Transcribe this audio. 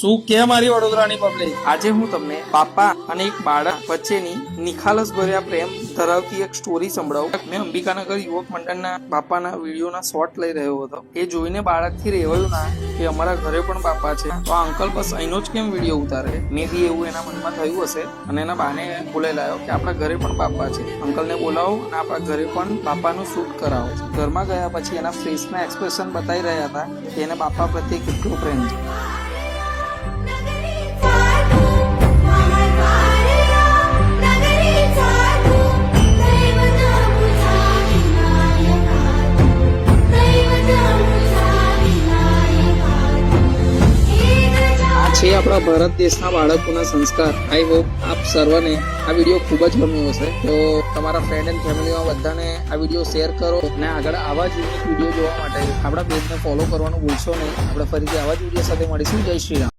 શું કે મારી વડોદરાની પબ્લિક, આજે હું તમને બાપા અને એક બાળક વચ્ચેની નિખાલસ ભર્યા પ્રેમ ધરાવતી એક સ્ટોરી સંભળાવું. મેં અંબિકાનગર યુવક મંડળના બાપાના વિડીયોના શોર્ટ લઈ રહ્યો હતો. એ જોઈને બાળકથી રહેવાયું ના કે અમારા ઘરે પણ બાપા છે, તો આ અંકલ બસ અહીંનો જ કેમ વિડીયો ઉતારે. મે બી એવું એના મનમાં થયું હશે અને એના બાને બોલાવ્યો કે આપણા ઘરે પણ બાપા છે, અંકલને બોલાવો અને આપણા ઘરે પણ બાપાનું શૂટ કરાવો. ઘરમાં ગયા પછી એના ફેસના એક્સપ્રેશન બતાવી રહ્યા હતા કે એને બાપા પ્રત્યે કેટલો પ્રેમ છે. છે આપણા ભારત દેશના બાળકોના સંસ્કાર. આઈ હોપ આપ સર્વને આ વિડીયો ખૂબ જ ગમ્યો હશે. તો તમારા ફ્રેન્ડ એન્ડ ફેમિલીમાં બધાને આ વિડીયો શેર કરો અને આગળ આવા જ યુનિક વિડીયો જોવા માટે આપણા પેજને ફોલો કરવાનું ભૂલશો નહીં. આપણે ફરીથી આવા જ વિડીયો સાથે મળીશું. જય શ્રી રામ.